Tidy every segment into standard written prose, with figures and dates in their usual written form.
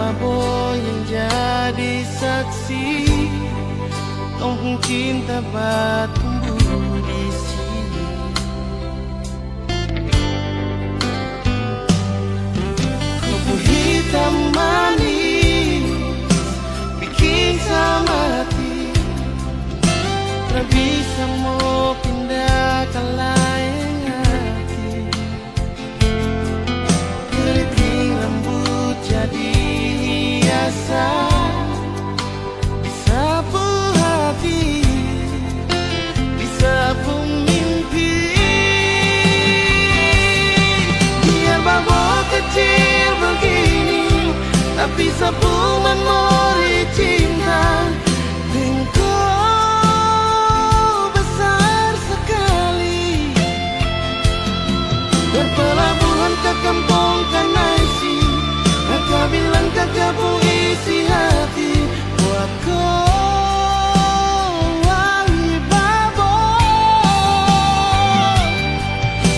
Baboy yang jadi saksi, tong cinta tumbuh di sini. Kubu hitam manis bikin sama hati, tak bisa mau pindah ke lain hati. Keriting rambut jadi hiasan, disapu hati, disapu mimpi. Biar babak kecil begini, tapi sapu memori cinta. Engkau besar sekali, berpelabuhan ke kampung Kanaisi. Kakak bilang kakak pun isi hati buat kau, wangi Baboy.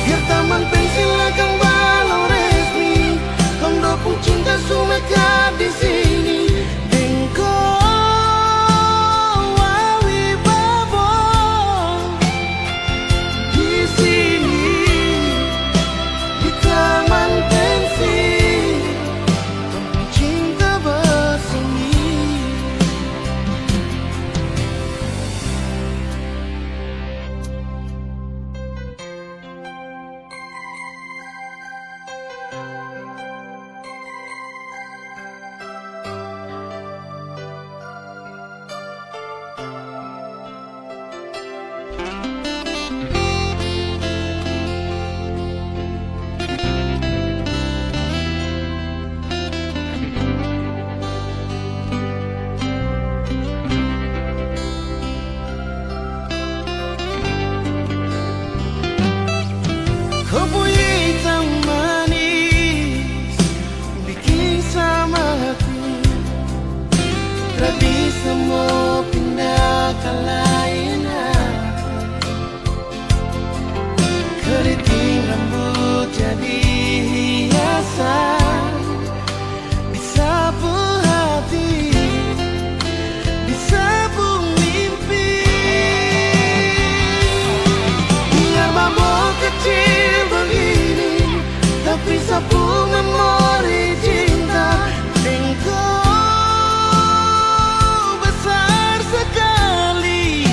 Biar taman pensil akan balau resmi, tondo pun cinta sumekat di sini. Engkau, wangi Baboy, di sini di taman pensil, cinta bersemi. Kubu hitam manis bikin sama hati, tak bisa mau pindah ke lain hati. Keriting rambut jadi hiasan, disapu hati, disapu mimpi. Biar babak kecil begini, tapi sapu memori cinta. Engkau besar sekali,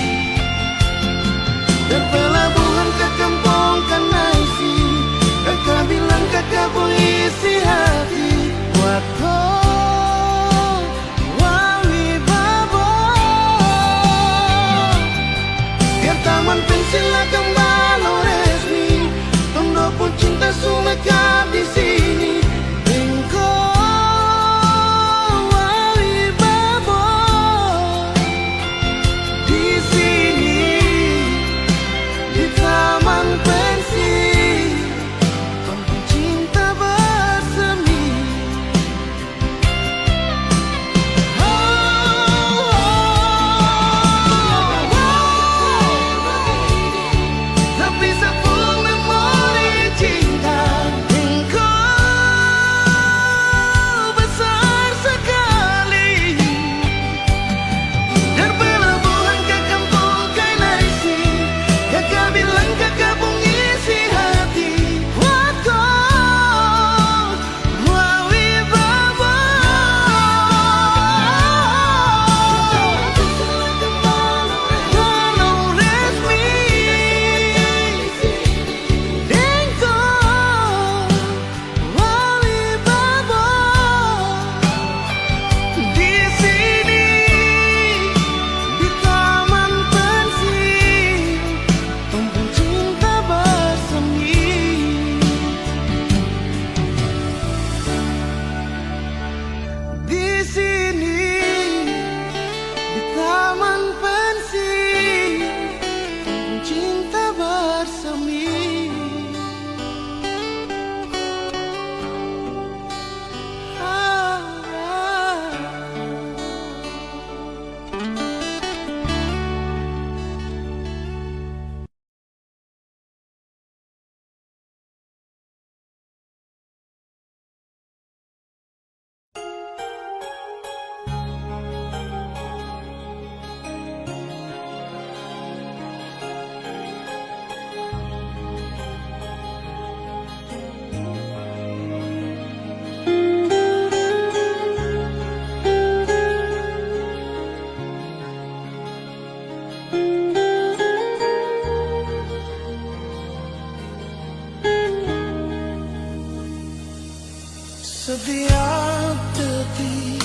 Setiap detik,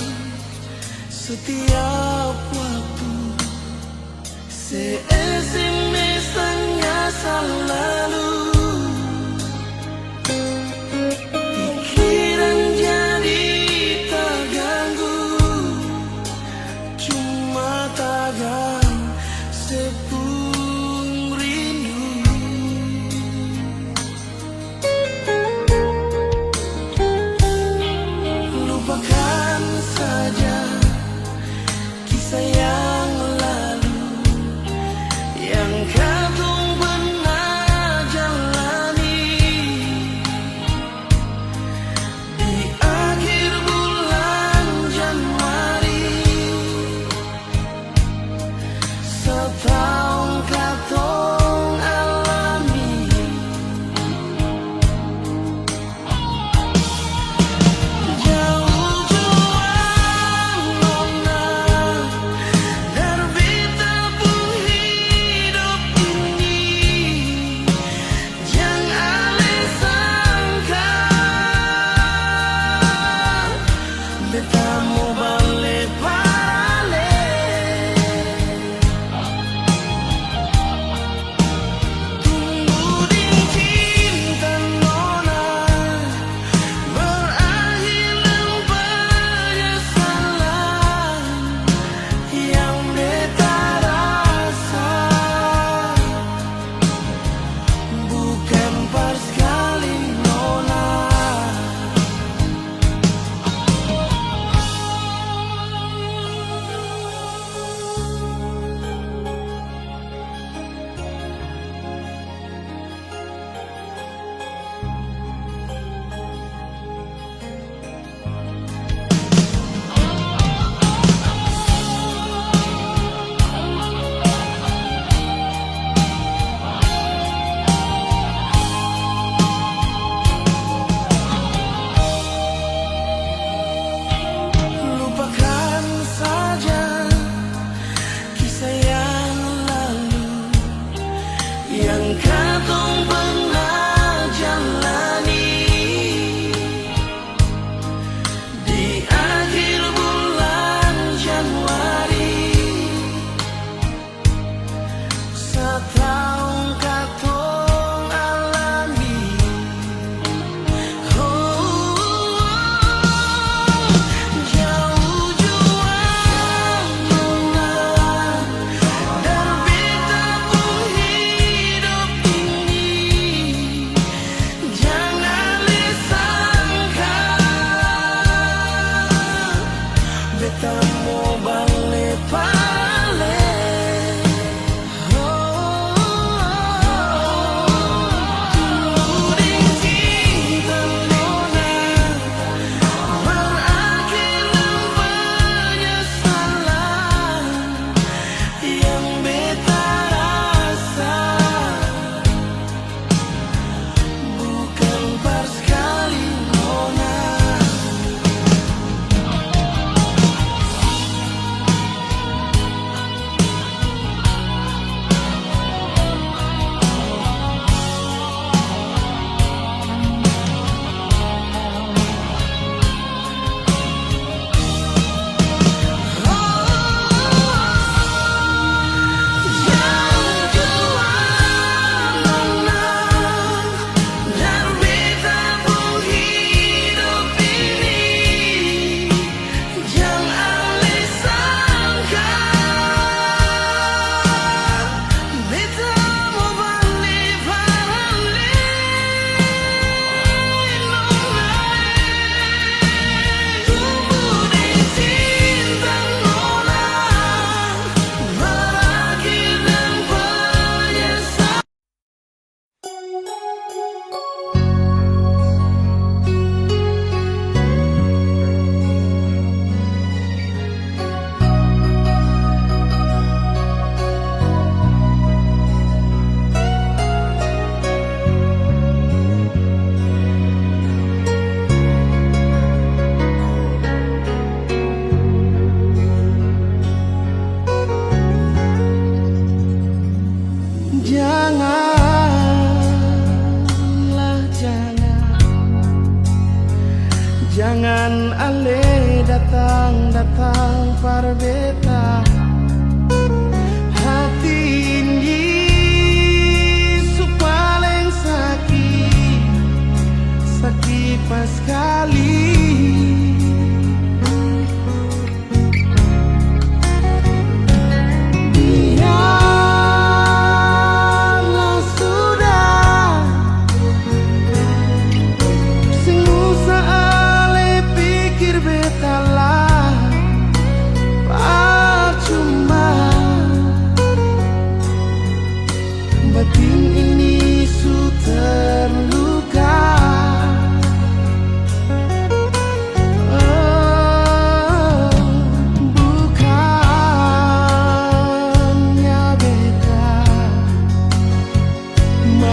setiap waktu, se-SMS tanya selalu. Pikiran jadi terganggu, cuma tagan sepung rindu. Lupakan saja kisah yang lalu,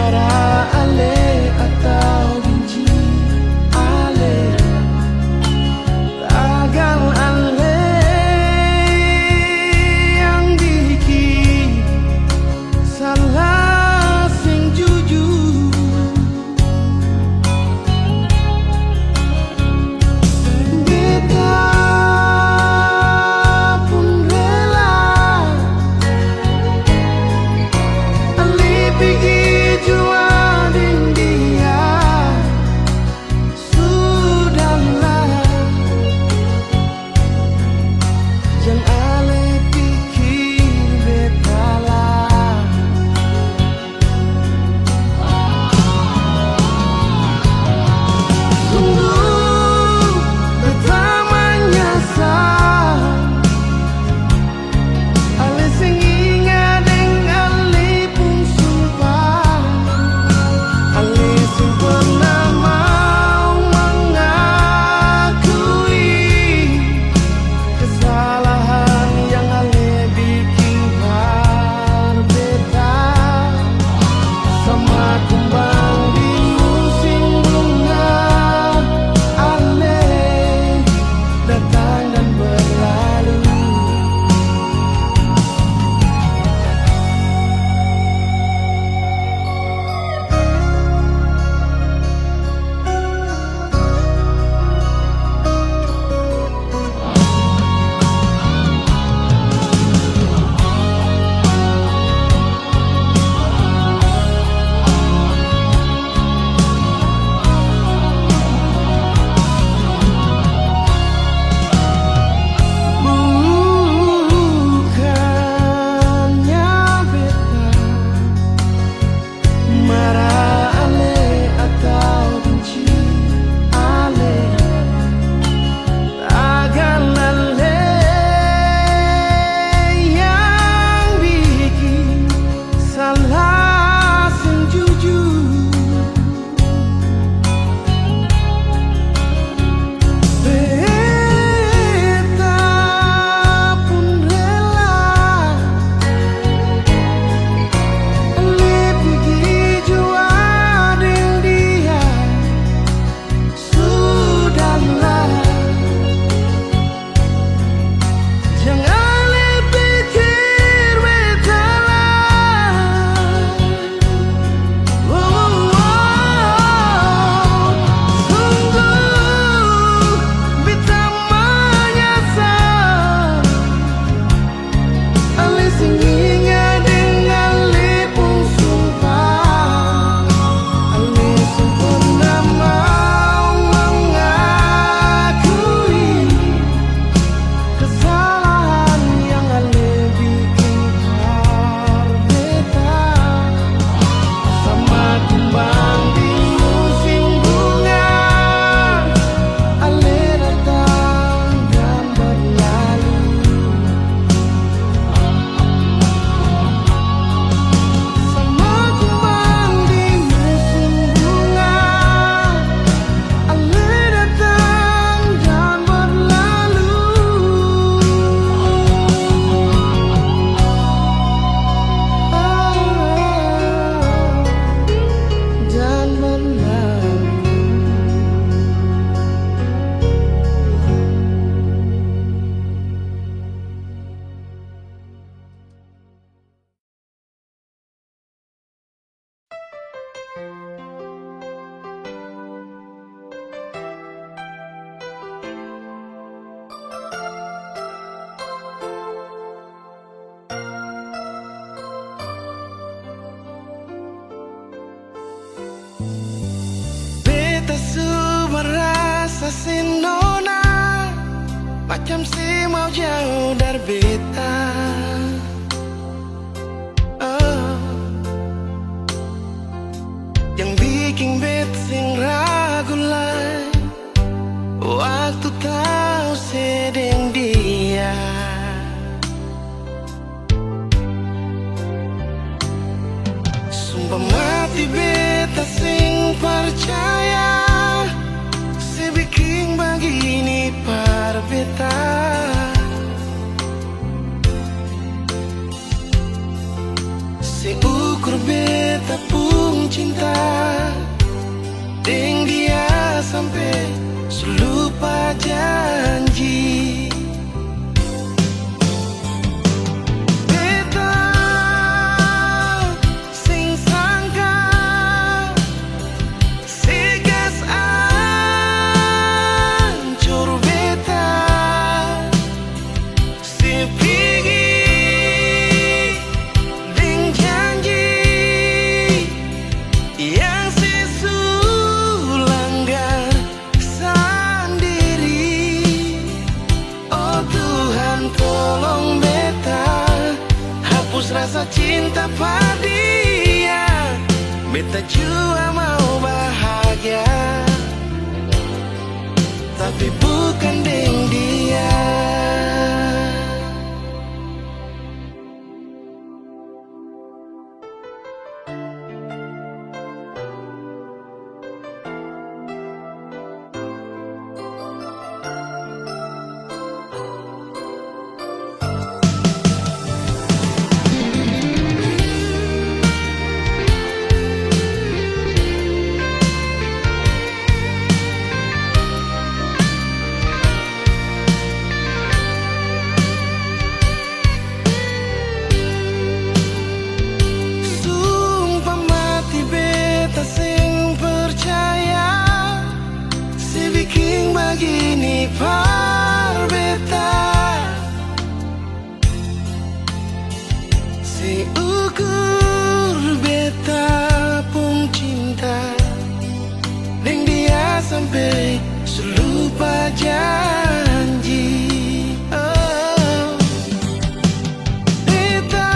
marah ale atau benci ale, takkan ale yang bikin salah sing jujur. Beta pun rela ale pergi jua dengan dia. Sudahlah, jangan ale pikir beta lah. Sungguh beta menyesal ale sing ingat dengan ale pun sumpah ale sing pernah mau mengakui kesalahan yang ale bikin berbeda. Sama kumbang di musim bunga ale datang dan berlalu. Bukannya beta marah ale atau benci ale, takkan ale yang bikin salah sing jujur. Beta pun rela ale pergi jua dengan dia. Sudahlah, jangan ale pikir beta lah. Sungguh beta menyesal ale sing ingat dengan ale pun sumpah ale sing pernah mau mengakui kesalahan yang ale bikin berbeda. Sama kumbang di musim bunga ale datang dan berlalu. Sama kumbang di musim bunga ale datang dan berlalu. Dan berlalu. Beta su merasa si nona macam si mau jauh dari beta. Yang bikin beta sing ragu lah waktu tahu sedang dia. Sumpah mati beta sing percaya si bikin begini par beta. Si ukur beta pun cinta deng dia sampai selupa janji. Beta sing sangka segas ancur beta sepigi deng janji yang sesulanggar sendiri. Oh Tuhan tolong beta hapus rasa cinta pada dia. Beta jua mau bahagia tapi bukan deng dia. Sumpah mati beta sing percaya si bikin begini par beta si ukur beta pun cinta deng dia sampai selupa janji. Oh, beta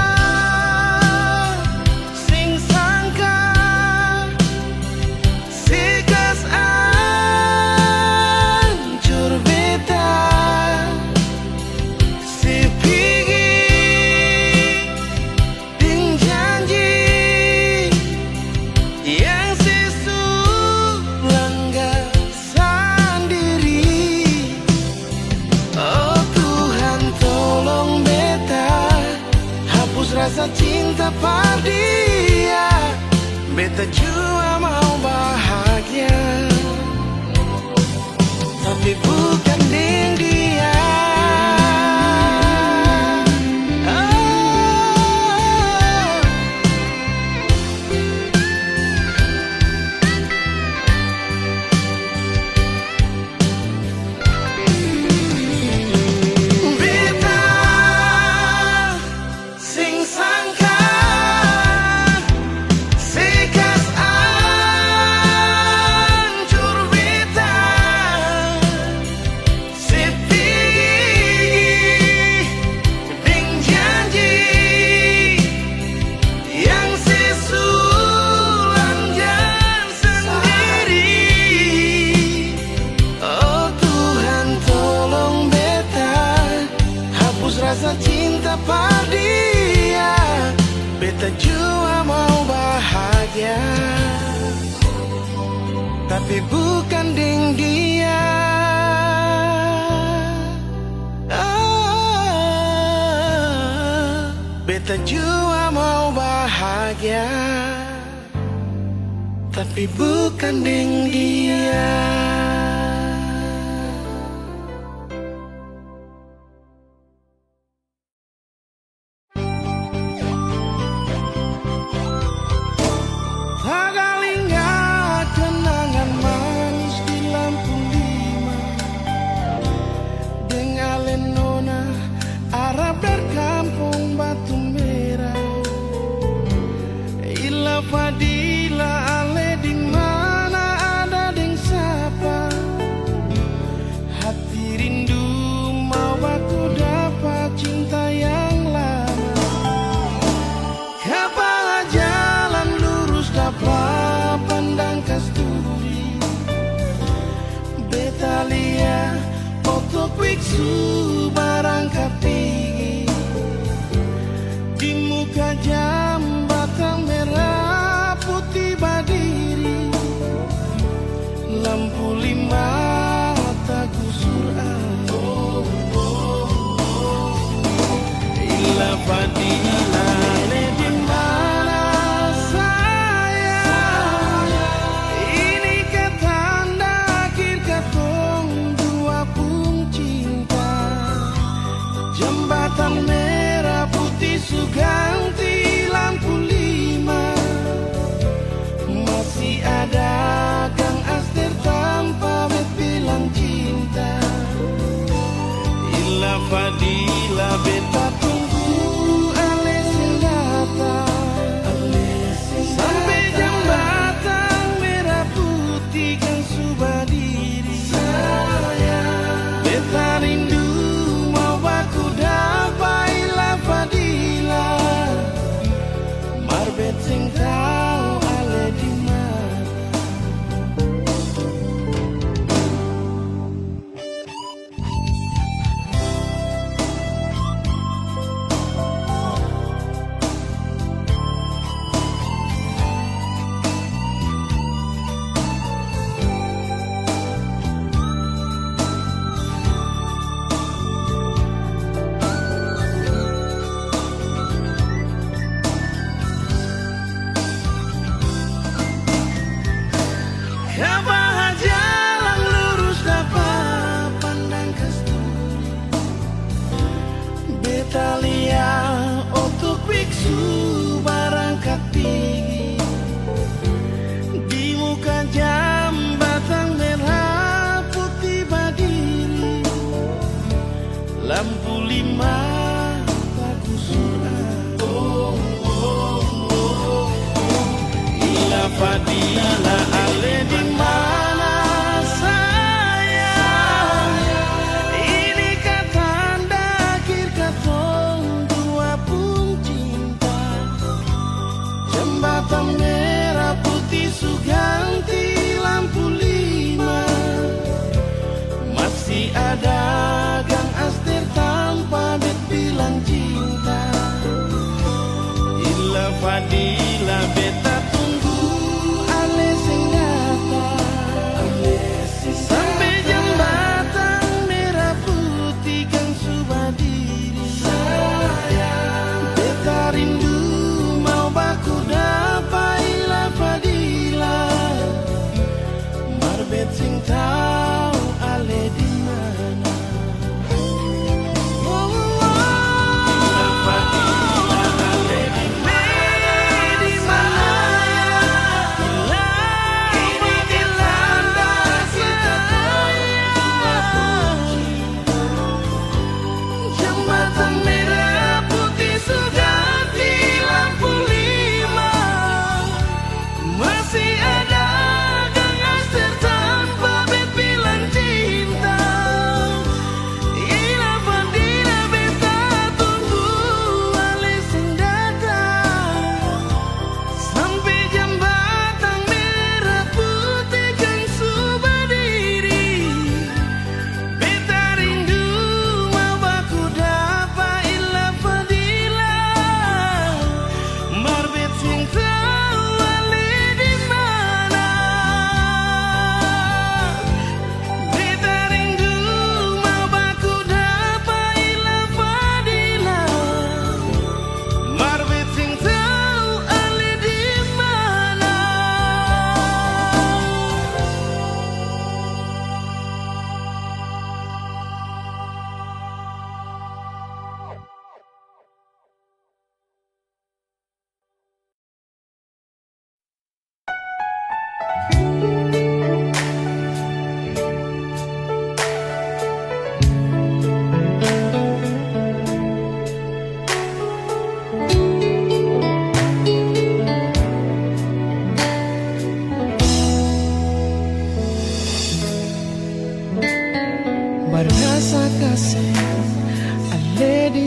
sing sangka segas ancur beta sepigi deng janji yang sesulanggar sendiri. Oh Tuhan tolong beta hapus rasa cinta pada dia. Beta jua mau bahagia tapi bukan deng dia. Beta sing sangka segas ancur beta sepigi deng janji yang sesulanggar sendiri. Oh Tuhan tolong beta hapus rasa cinta pada dia. Beta jua mau bahagia tapi bukan deng dia. Ah, beta jua mau bahagia tapi bukan deng dia. Tagalinga kenangan manis di lampu lima dengan lenona Arab dari kampung Batu Merah. Ila Fadila ale di mana ada deng siapa. Hati rindu mau aku dapat cinta yang lama. Kepala jalan lurus dapat pandang kasturi. Betalia foto biksu barang kapigi di muka jambatan merah putih berdiri. Lampu lima tak gusur Ila Fadila di mana saya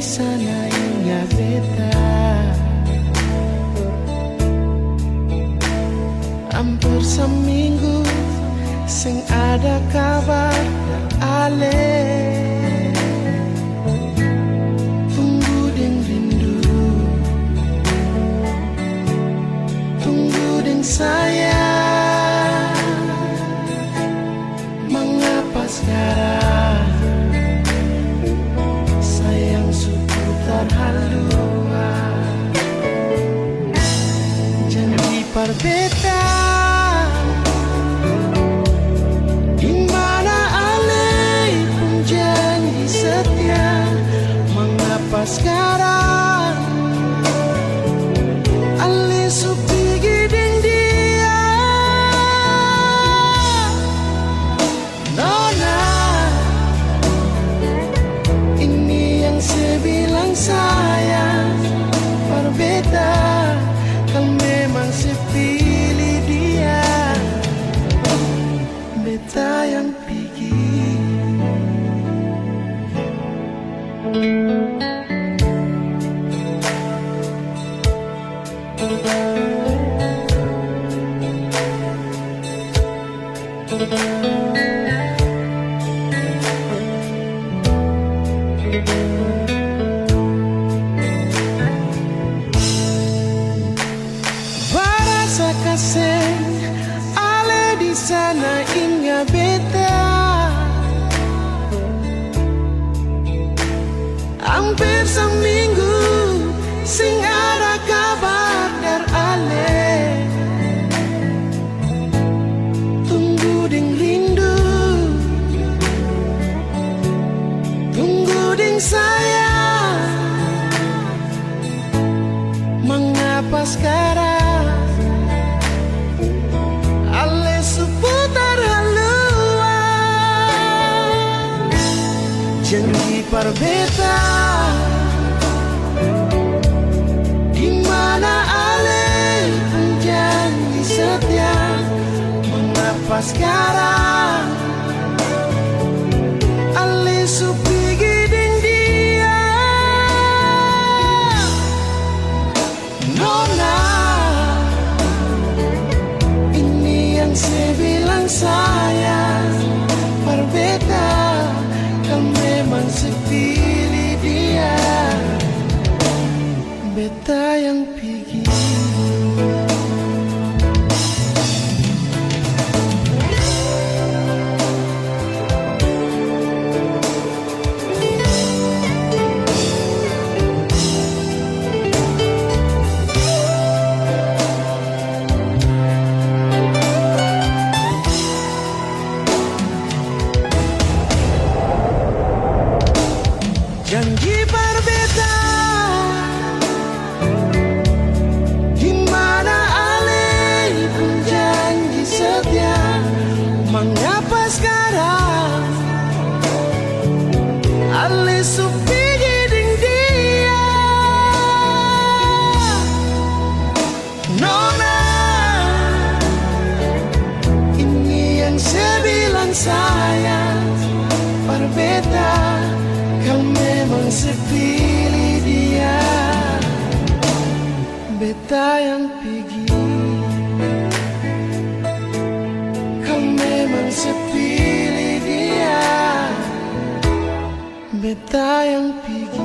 sana inga beta. Hampir seminggu sing ada kabar ale. Tunggu deng rindu, tunggu deng sayang. Mengapa sekarang sayang seputar haluan? Janji perbedaan sekarang Ali supi giding dia Nona. Ini yang saya bilang sayang, berbeda kan memang saya pilih dia. Beta yang pergi. Barasa kasih ale di sana inga beta. Hampir seminggu sing ada kabar dari ale. Tunggu deng rindu, tunggu deng sayang. Mengapa sekarang ale seputar haluan? Janji perbedaan di mana ale janji setia. Mengapa sekarang ale supi giding dia? Nona, ini yang saya bilang sayang, berbeda kan memang saya pilih dia. Beta yang pergi. Janji berbeda di mana ale pun janji setia. Mengapa sekarang ale supi giding dia? Nona, ini yang saya bilang sayang, berbeda kan memang saya pilih dia. Beta yang pergi kan memang saya pilih dia. Beta yang pergi.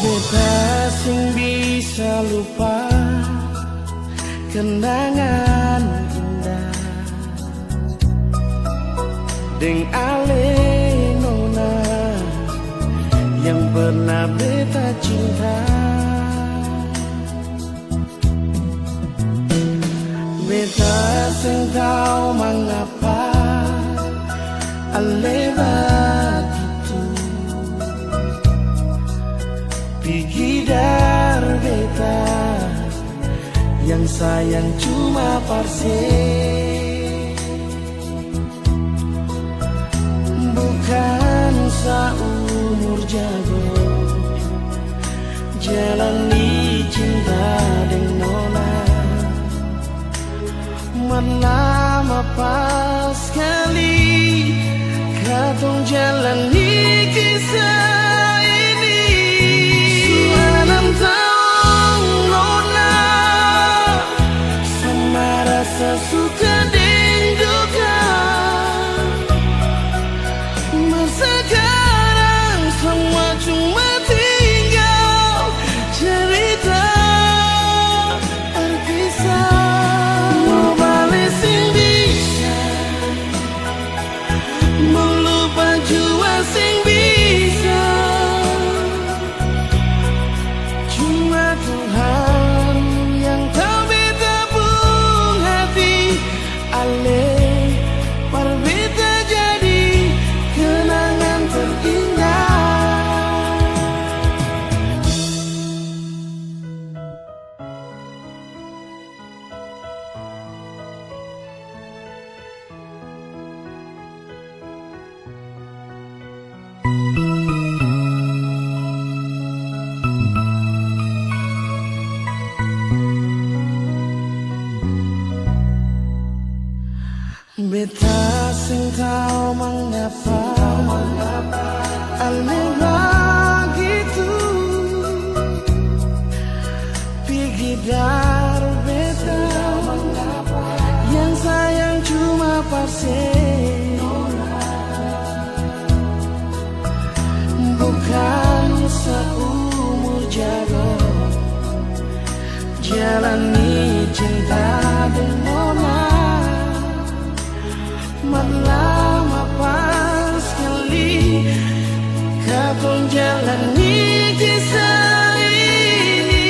Beta sing bisa lupa kenangan indah deng ale nona pernah beta cinta. Beta sing tahu mengapa ale begitu. Pikir beta yang sayang cuma parse, bukan seumur jago jalani cinta dengan nona. Lama pas sekali katong jalani kisah ini. Sudah 6 tahun nona, sama rasa suka dan duka. Masa sekarang semua cuma tinggal cerita terpisah. Beta sing tahu mengapa ale begitu. Pikir beta yang sayang cuma parse, bukan seumur jago jalani cinta dengan nona. Lama pas sekali katong jalani kisah ini.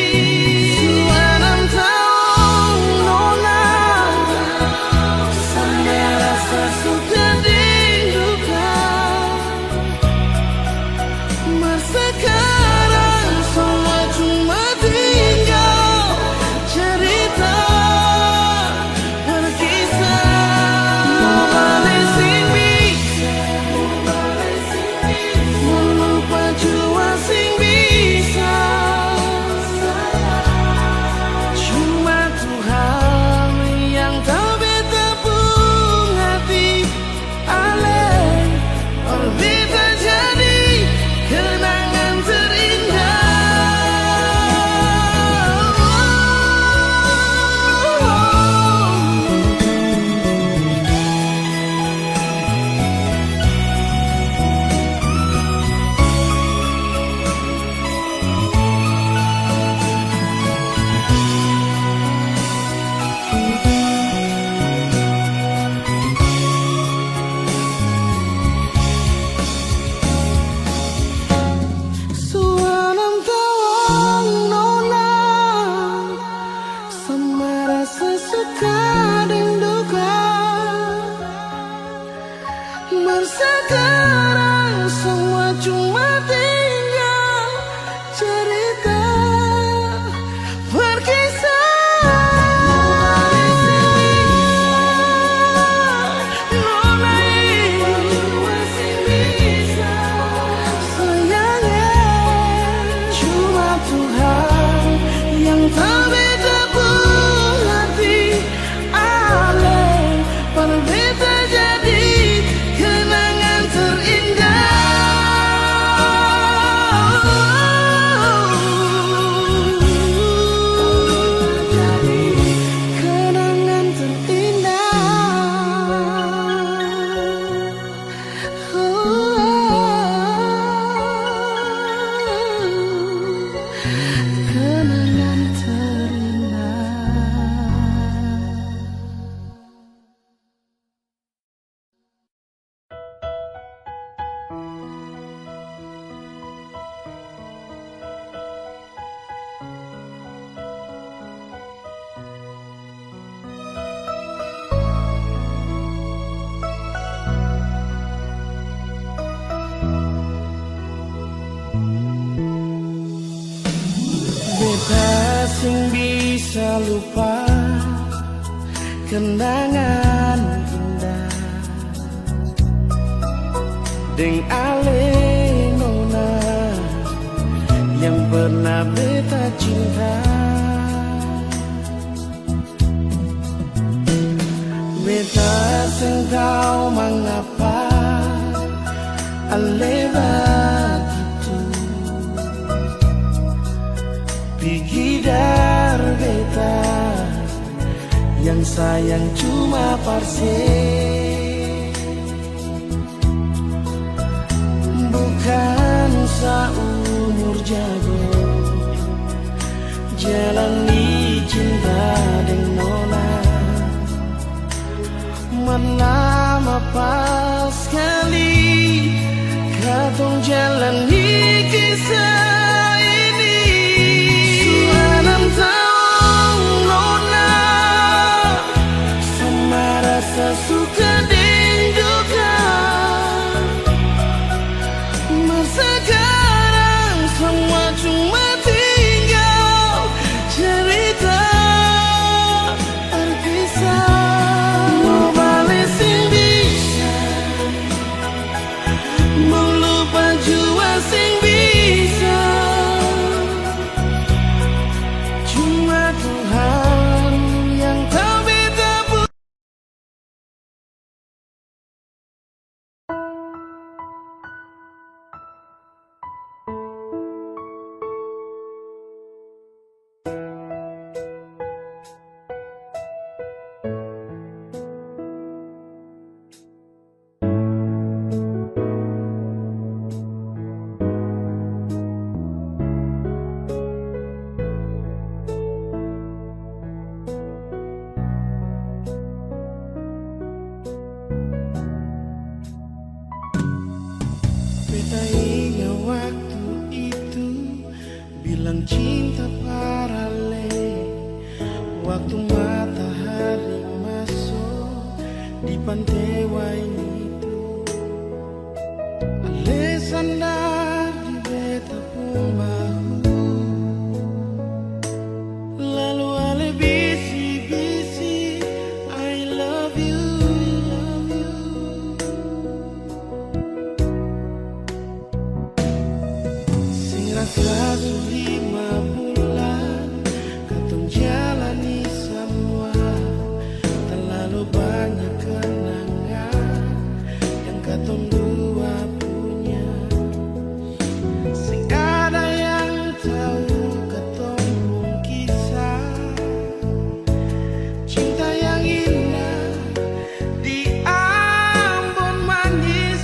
Sudah 6 tahun nona, sama rasa suka dan duka. Masa sekarang semua cuma tinggal cerita berkisah. Sekarang semua cuma tinggal cerita berkisah. Nona sayangnya cuma Tuhan yang tahu beta pun hati ale. Pada beta jadi kenangan bisa lupa kenangan indah deng ale nona yang pernah beta cinta. Beta seng tahu mengapa ale begitu pikir beta yang sayang cuma parse, bukan seumur jago jalani cinta dengan nona. Menama pas sekali katong jalani kisah ini. Sudah 6 tahun nona, sama rasa suka dan duka. Masa sekarang semua cuma tinggal cerita terpisah. Mau balik sing bisa, mau lupa jua sing bisa. Cuma Tuhan yang tahu beta pun. Beta ingat waktu itu bilang cinta paralel, waktu matahari masuk di pantai Wainito. Ale sandar di beta pun bahu, lalu ale bisi-bisi I love you. Rasa 5 bulan katong jalani semua, terlalu banyak kenangan yang katong dua punya. Sing ada yang tahu katong pun kisah cinta yang indah di Ambon manis.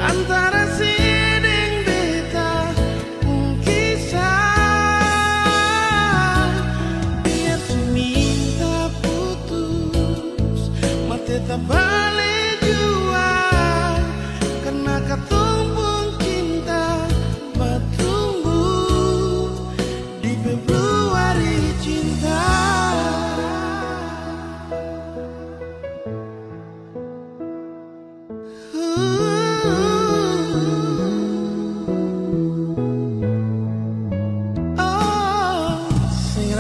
Antara si deng beta pun kisah, biar su minta putus mati tak balik jua, karena katong pun cinta bertumbuh di Februari cinta.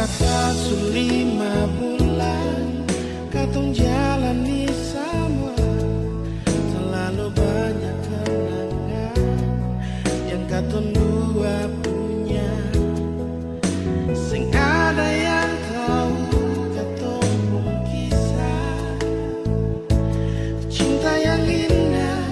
Rasa 5 bulan katong jalani sama, terlalu banyak kenangan yang katong dua punya. Sing ada yang tahu katong pun kisah cinta yang indah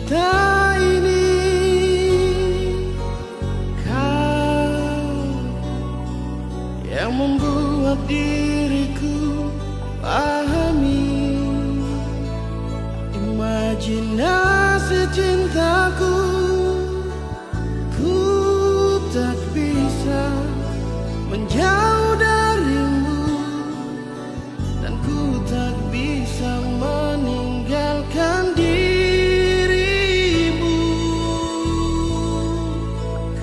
cinta ini, kau yang membuat diriku pahami imajinasi cintaku. Ku tak bisa menjauh darimu, dan ku tak bisa meninggalkan dirimu.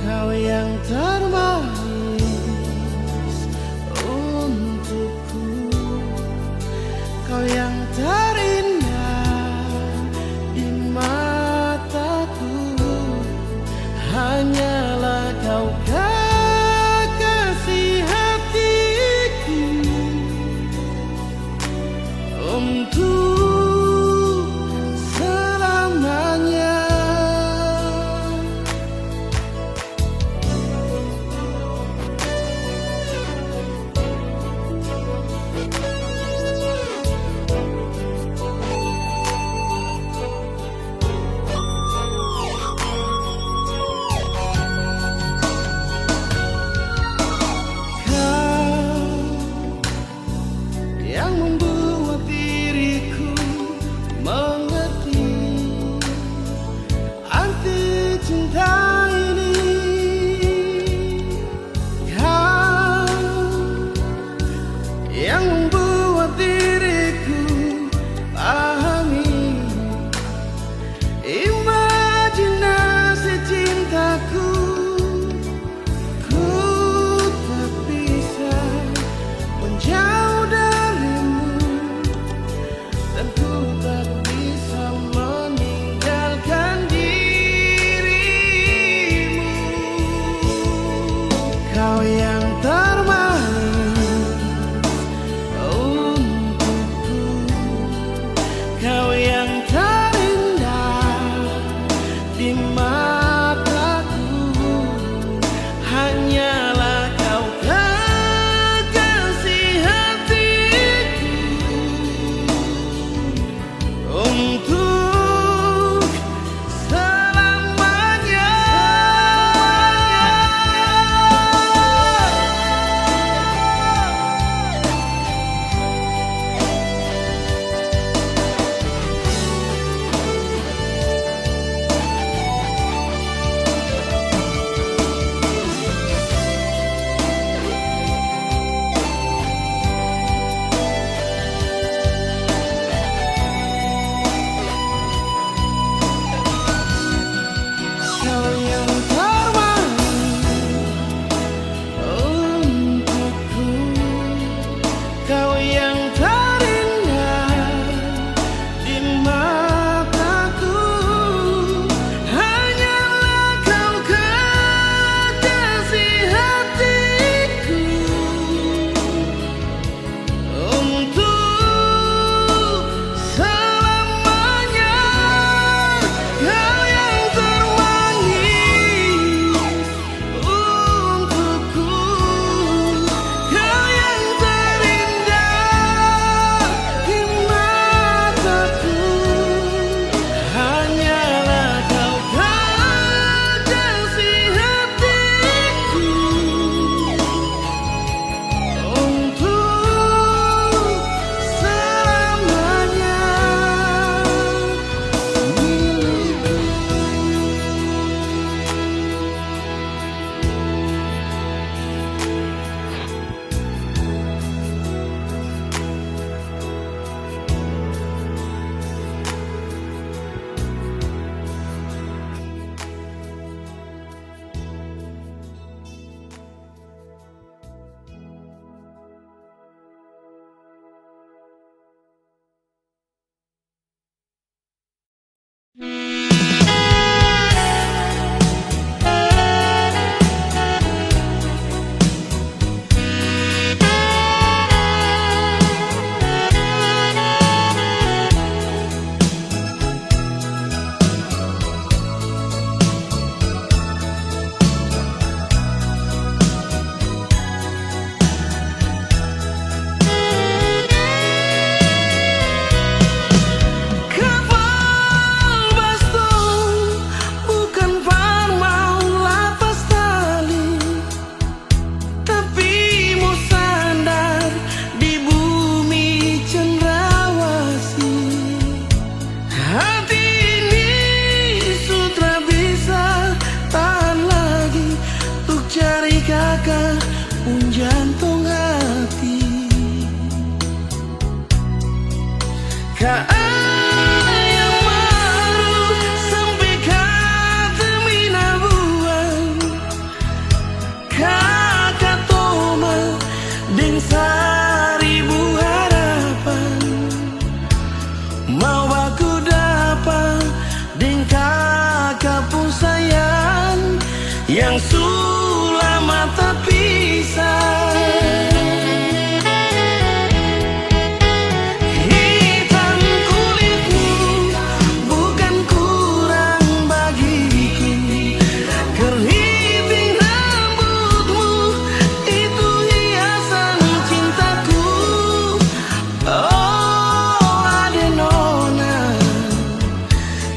Kau yang termanis untukku, kau yang terindah di mataku, hanyalah kau kekasih hatiku. Untuk selamanya. Yang membuat diriku mengerti arti cinta ini. Kau yang membuat diriku pahami imajinasi cintaku. Ku tak bisa menjauh darimu, dan ku tak bisa meninggalkan dirimu. Kau yang termanis untukku, kau yang terindah di mataku, hanyalah kau kekasih hatiku. Hati ini sudah bisa tahan lagi untuk cari kakak pun jantung hati. Kak yang baru sampai kata mina buang kakak toma deng seribu harapan mau aku dapat deng kakak pun sayang yang sulama tak pisah.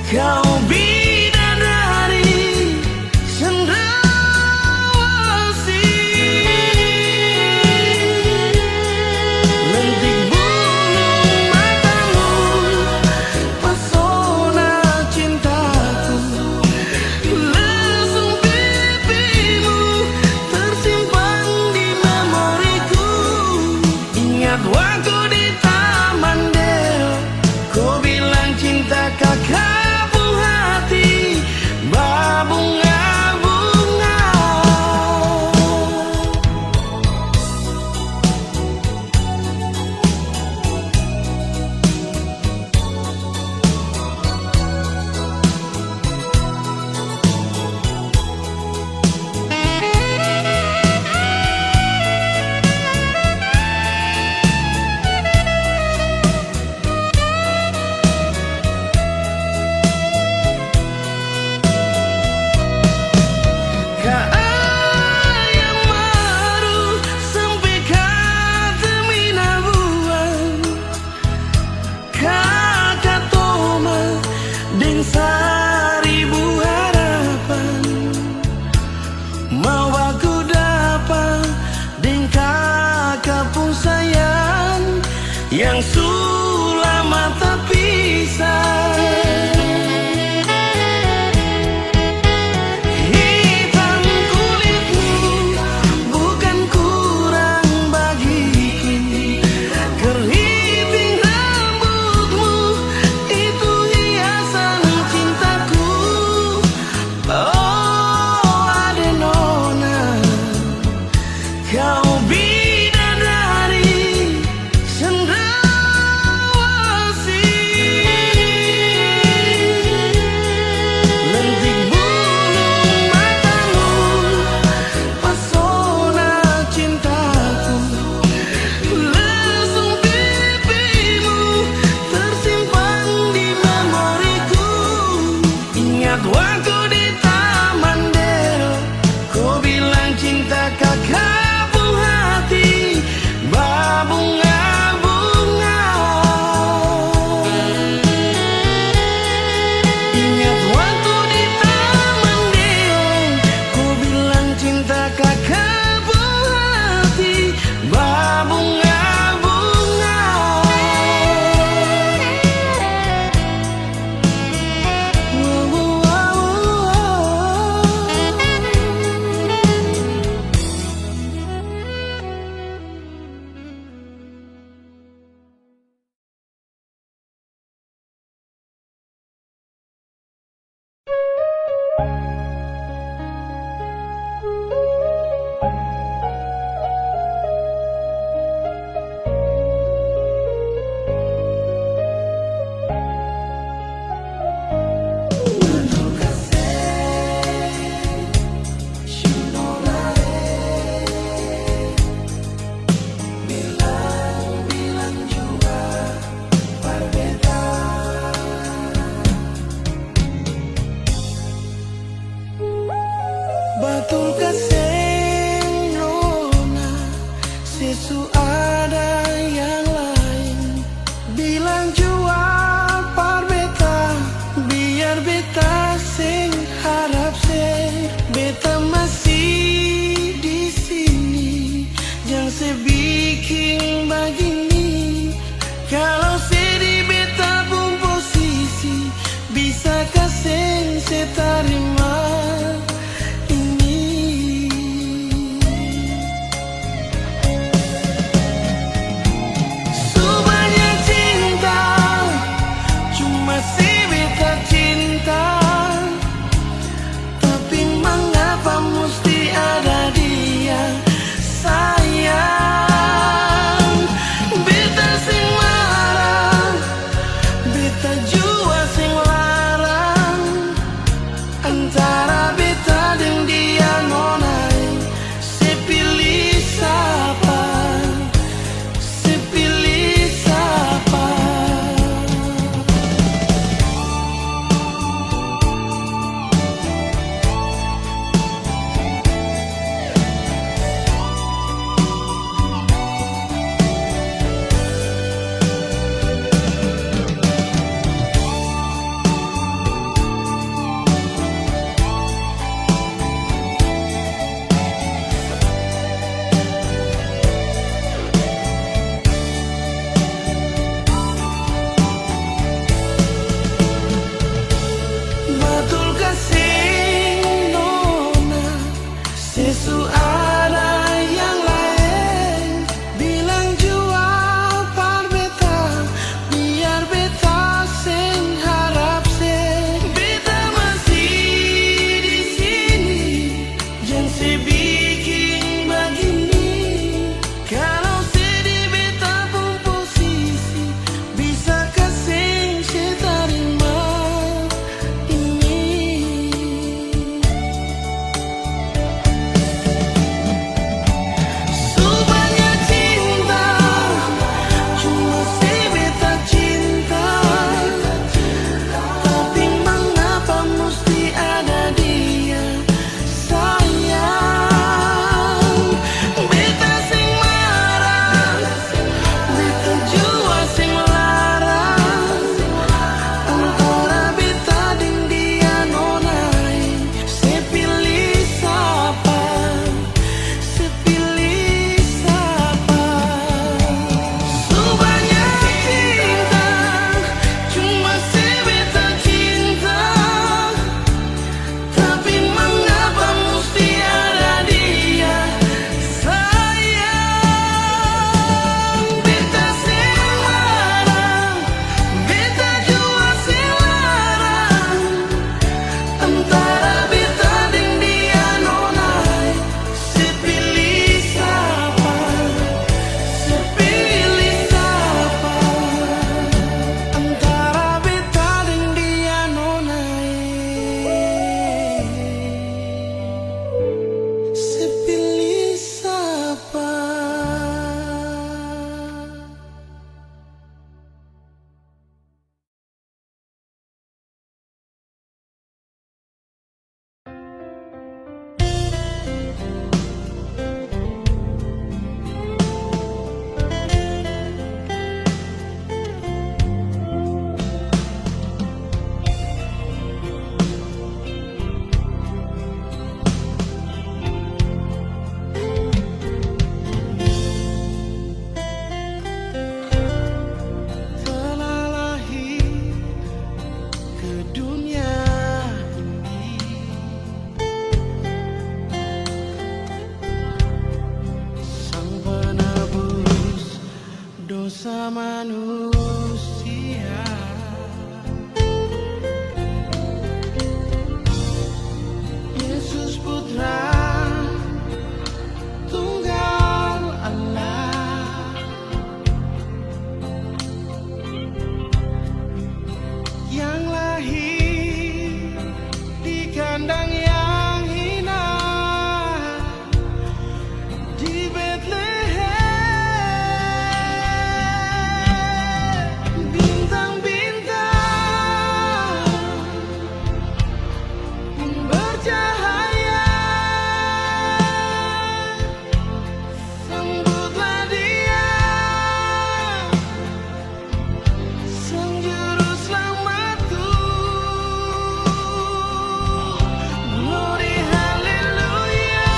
Kau bidadari cendrawasih. beta jua sing larang antara beta deng dia nonai. Se pilih siapa, se pilih siapa. Betul kasih nona, sesu ada yang lain. Bilang jua par beta, biar beta sing harap se. Beta masih di sini, jangan se bikin begini. Kalau sedih beta pun posisi, bisa kasih se terima. Subahnya cinta, cuma si beta cinta. Tapi mengapa mesti ada dia sayang. Beta sing marah, beta jua sing larang antara beta deng dia nonai. Se pilih siapa, se pilih siapa. Subahnya cinta, cuma si beta cinta. Tapi mengapa mesti ada dia sayang. Beta sing larang, beta jua sing larang antara beta deng dia nonai. Se pilih siapa, se pilih siapa antara beta deng dia nonai. Se pilih siapa. Telah lahir ke dunia ini sang penebus dosa manusia. Yesus Putra Tunggal Allah yang lahir di kandang yang hina di Bethlehem. Bintang-bintang bercahaya, sambutlah dia, sang juru selamatku. Glory haleluya,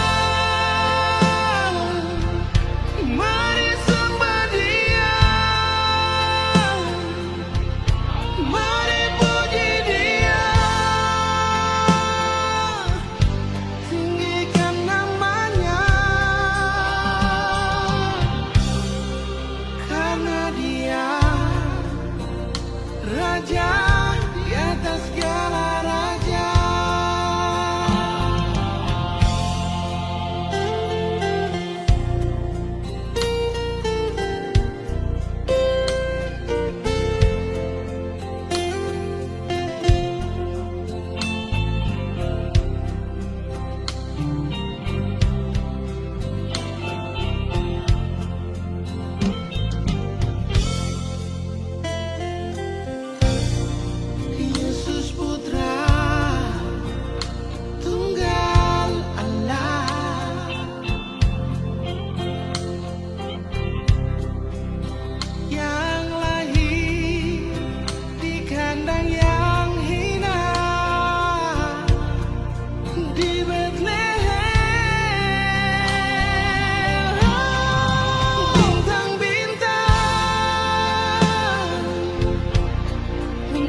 mari sembah dia, mari puji dia, tinggikan namanya, karena dia Raja di atas segala raja. kandang yang hina di Bethlehem. Bintang-bintang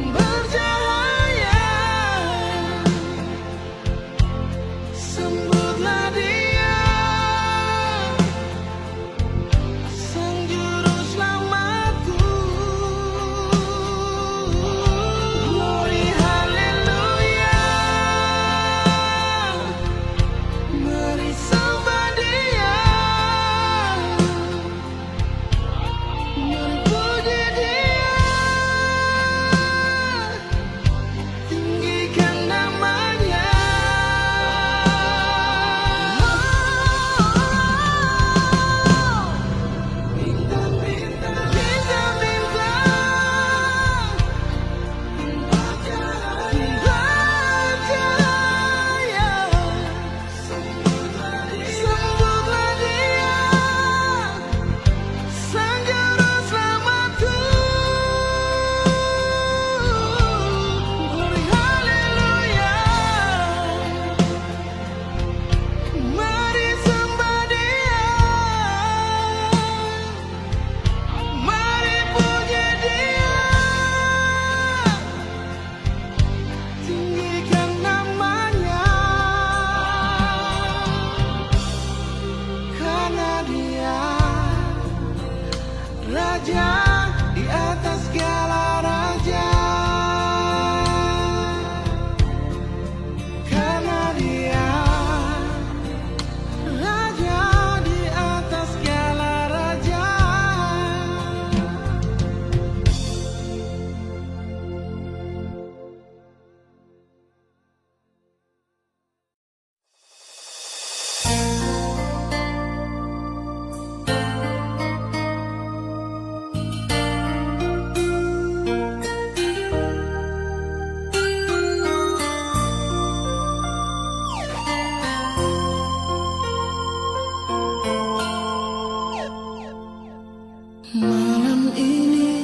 bercahaya, sambutlah Dia, Sang Juru Selamatku. Glory haleluya, mari sembah Dia, mari puji Dia, tinggikan namanya. Bintang-bintang, bintang-bintang bercahaya, sambutlah Dia, Sang Juru Selamatku. Glory haleluya, mari sembah Dia, mari puji Dia, tinggikan namanya. Karena Dia Raja di atas segala raja. Karena Dia Raja di atas segala raja. Malam ini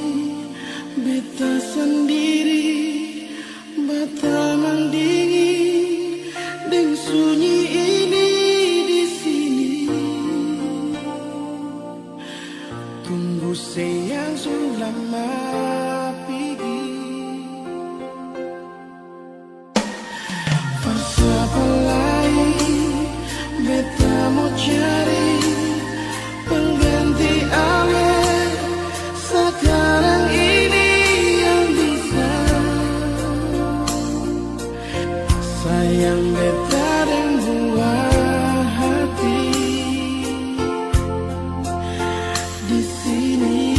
beta sendiri, bataman dingin dan sunyi ini di sini. Tunggu sayang selama pergi. Siapa lain beta mau cari pengganti awet sekarang ini yang bisa sayang beta dan buah hati di sini.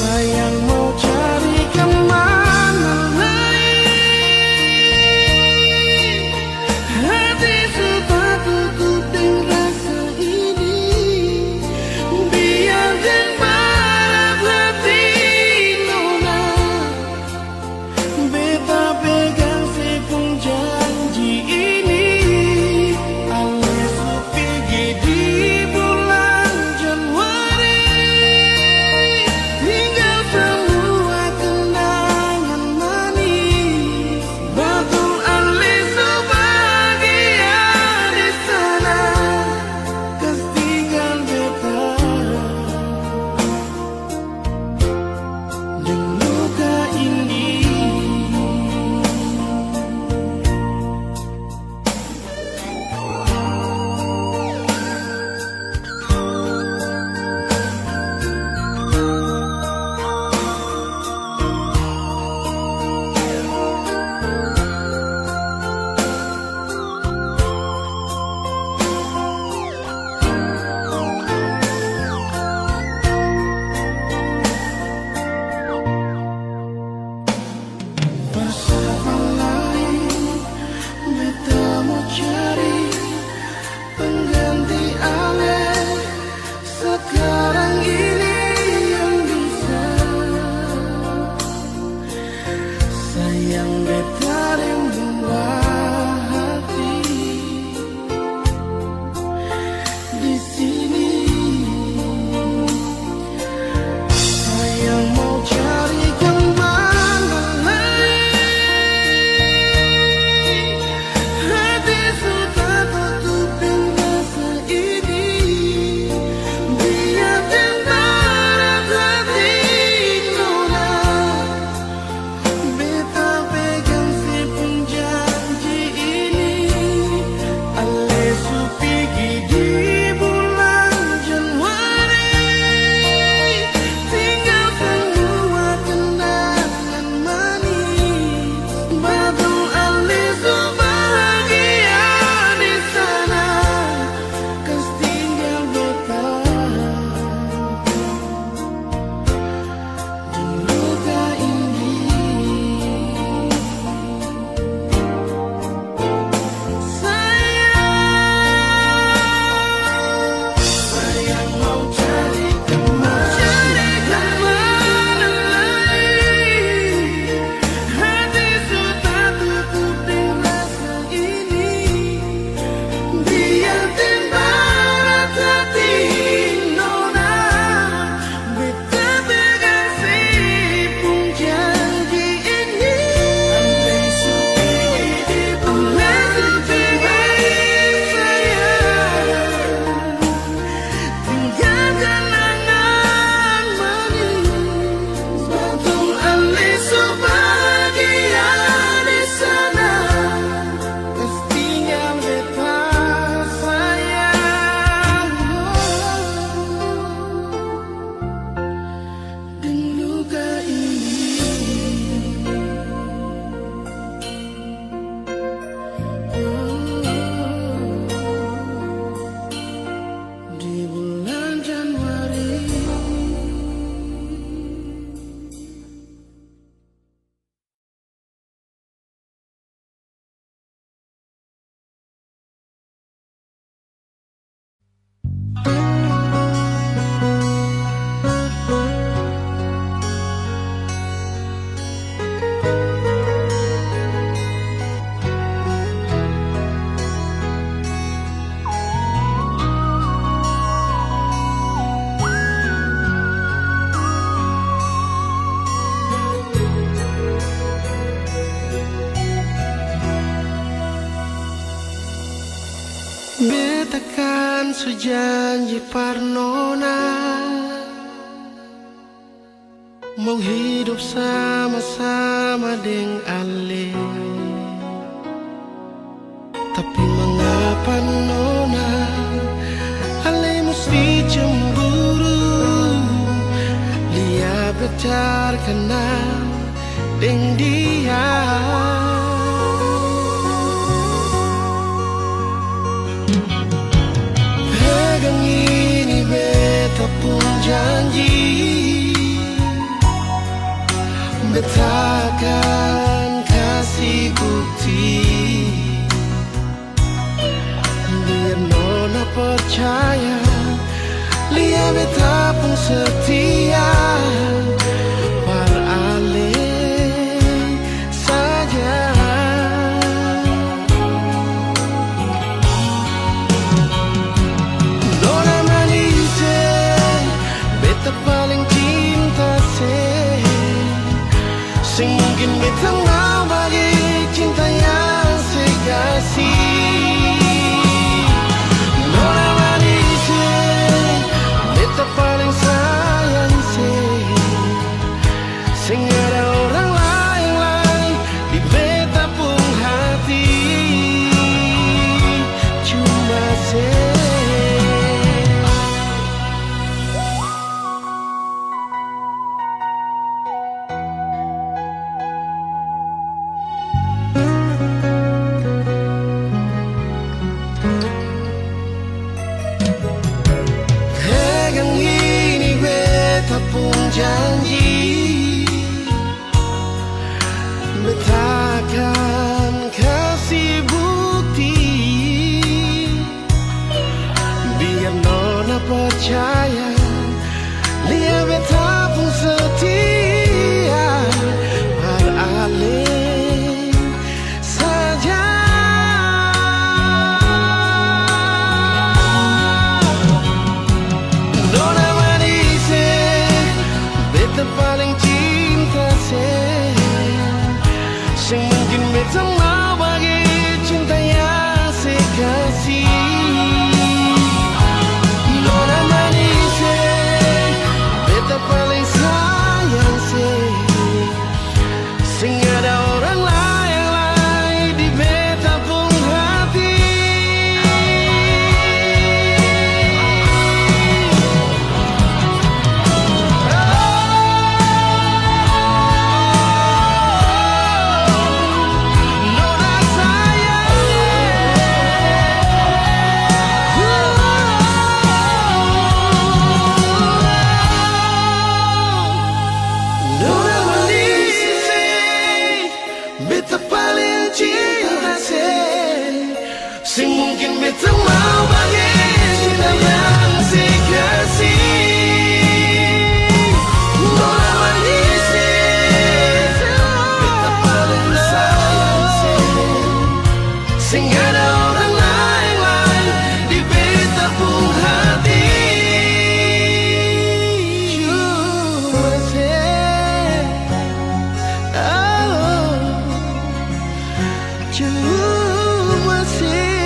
Sayang mau cari kemana lain, hati sudah tutup dengan rasa ini. Biarkan berat hati nona, beta pegang sejanji Parnona mau hidup sama-sama dengan Ale. Tapi mengapa Nona Ale mesti cemburu? Lia bercar kenal dengan dia. Pegang ini beta pun janji, beta akan kasih bukti, biar Nona percaya Lia beta pun setia. Par Ale saja. Nona manis, beta paling cinta sing mungkin beta mau bagi cinta yang saya kasih. Nona manis, beta paling sayang sing ada orang lain di beta pun hati. Cuma pegang ini beta pun janji, beta akan kasih bukti, biar Nona percaya Lia beta pun setia. Par Ale saja. Nona manis, beta paling cinta sing mungkin beta mau bagi cinta yang saya kasih. Nona manis, beta paling sayang sing ada orang lain di beta pun hati. Nona Nona manis, beta paling cinta sing mungkin beta mau bagi cinta yang saya kasih. Nona manis, beta paling sayang sing ada orang lain di beta pun hati. Cuma sih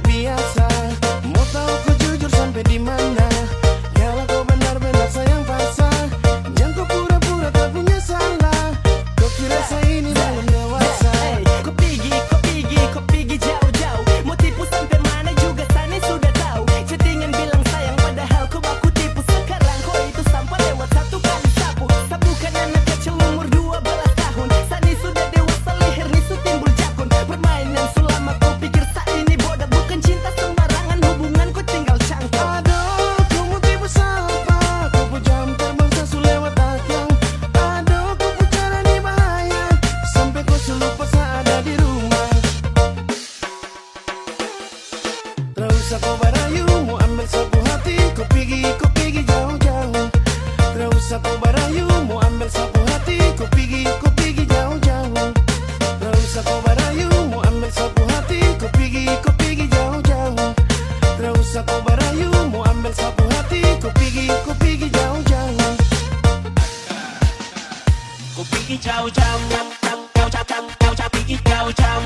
tidak biasa. Mau tahu kau jujur sampai di mana? Kalau kau benar-benar sayang pasang, jangan kau pura-pura tak punya salah. Kau kira saya ini belum dewasa? Kau pergi jauh-jauh. Mau tipu sampai mana juga Sani sudah tahu. Chattingan bilang sayang padahal kau baku tipu. Sekarang kau itu sampah lewat satu kali sapu. Bukan anak kecil umur 12 tahun. Sani sudah dewasa, leher nisu timbul jakun. Permainan selama kau pikir saat ini bodoh. Bukan cinta sembarangan, hubungan kau tinggal cangkok. Aduh, kau mau tipu siapa? Kau pun jam terbang sasu lewat akang. Aduh, kau pun cara ini bahaya, sampai kau selupa saat ada di rumah. Tak usah kau barayu, mau ambil sapu hati. Kau pergi jauh-jauh. Tak usah kau barayu, mau ambil sapu hati. Kau pergi jauh-jauh. Tak usah kau barayu, mau ambil sapu hati. Kau pergi jauh-jauh. Tak usah kau barayu, mau ambil sapu hati. Kau pergi jauh-jauh. Kau pergi jauh-jauh, pergi jauh-jauh, pergi jauh-jauh.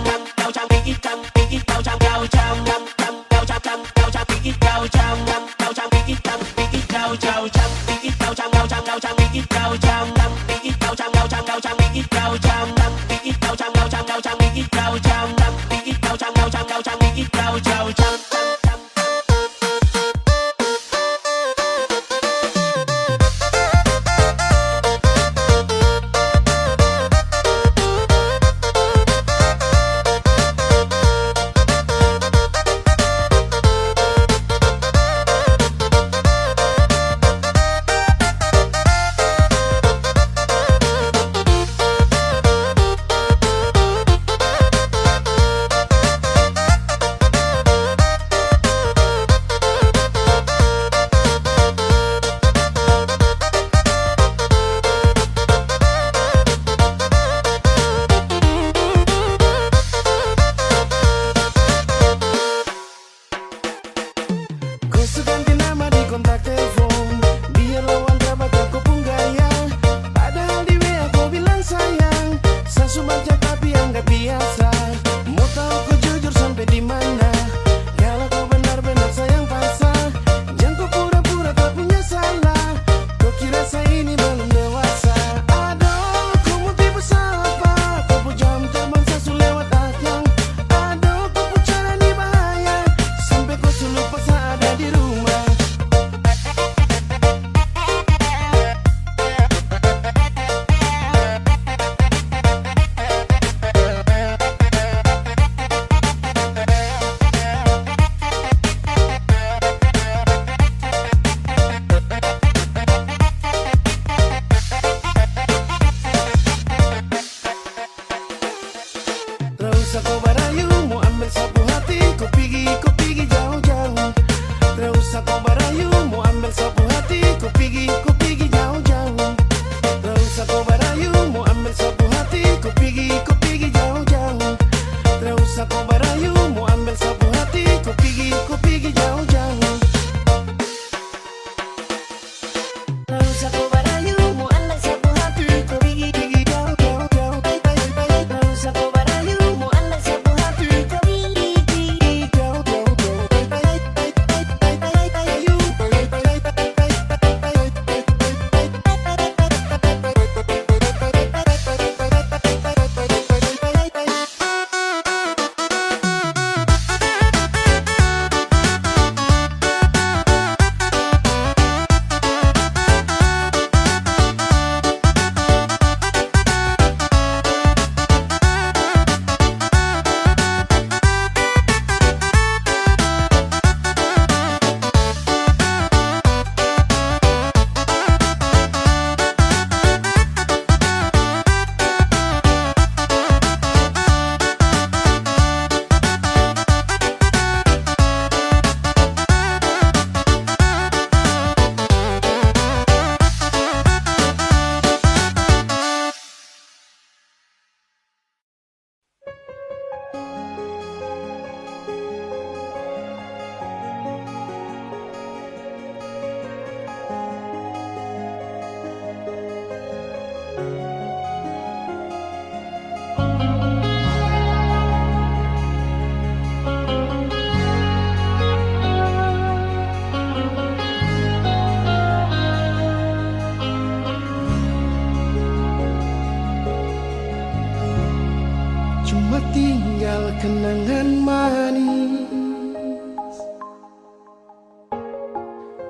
manis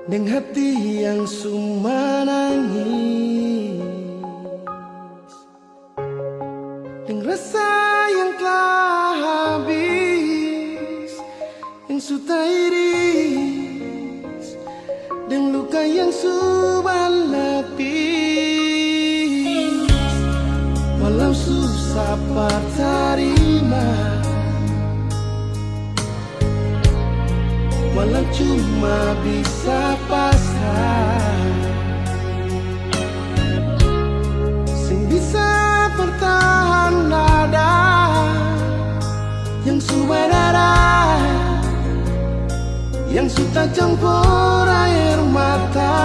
dengan hati yang suma nangis, dengan rasa yang telah habis, yang sudah iris, dan luka yang sudah lapis. Walau susah terima, walau cuma bisa pasrah, sing bisa bertahan nada yang sudah darah, yang sudah campur air mata,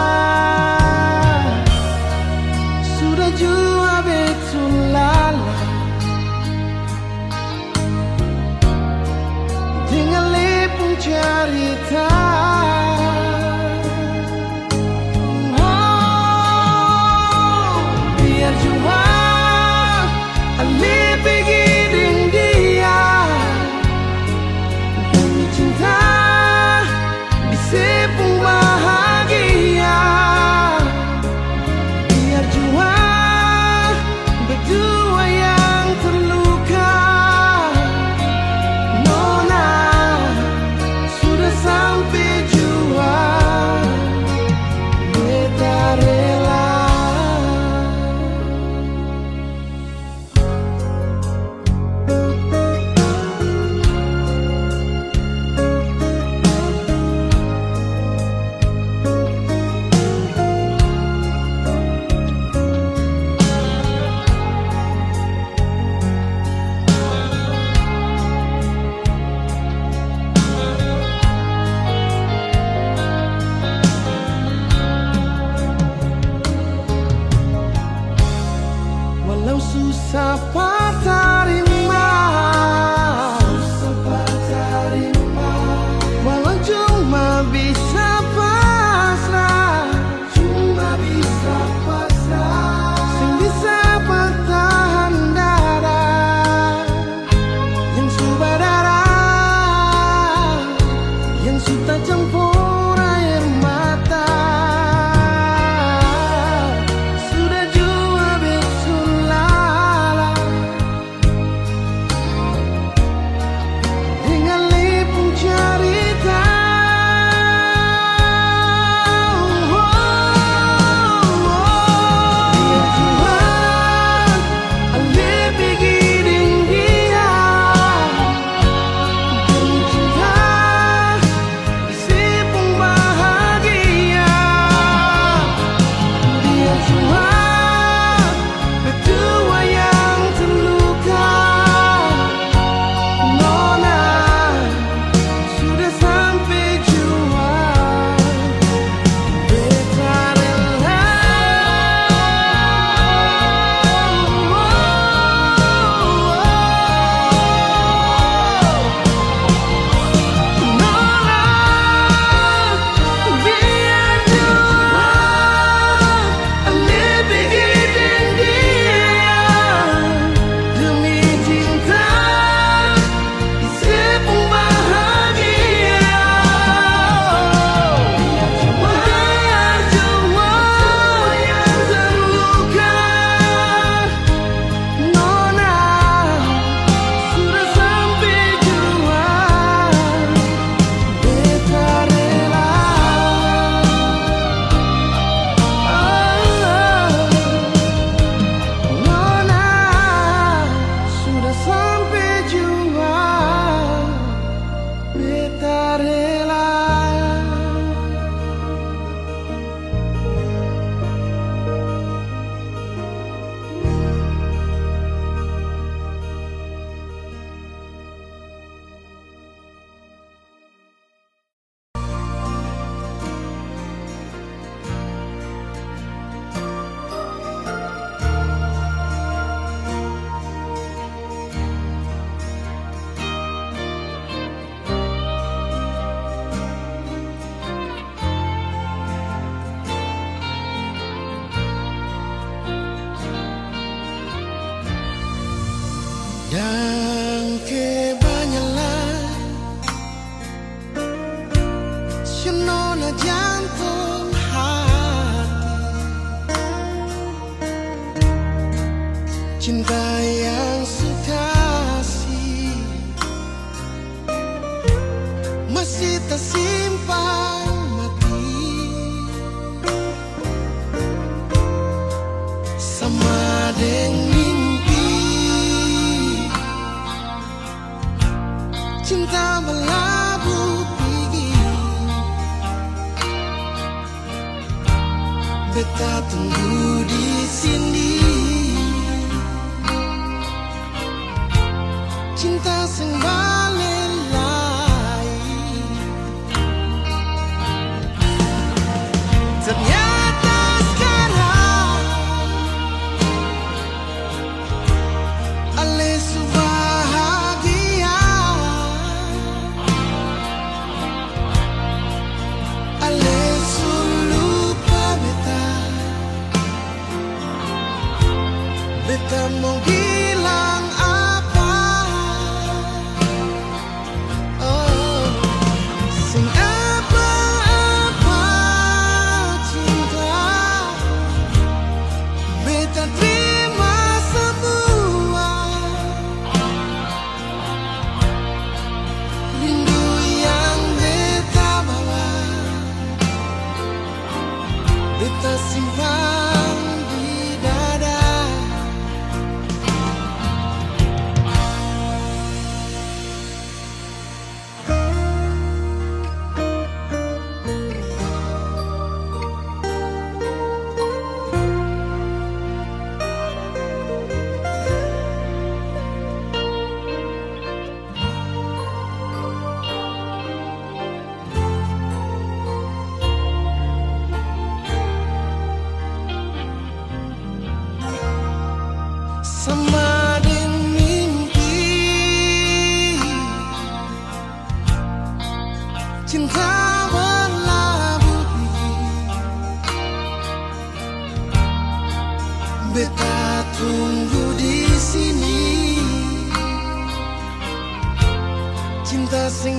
sudah jua betul lala dengan lepung cerita. Biar jua Ale pergi dengan dia, demi cinta disepung bahagia. Biar jua berdua yang terluka, Nona sudah sampai jantung hati. Cinta yang sukasih masih tersimpan mati, sama dengan mimpi. Cinta berlabuh tinggi, beta tunggu di sini. Cinta sing balelai, ternyata sekarang ale bahagia, ale lupa beta. Beta mau bilang apa? Oh, sing apa-apa cinta, beta terima semua. Rindu yang beta bawa, beta simpan di dada. Sama dengan mimpi, cinta berlabuh tinggi, beta tunggu di sini. Cinta sing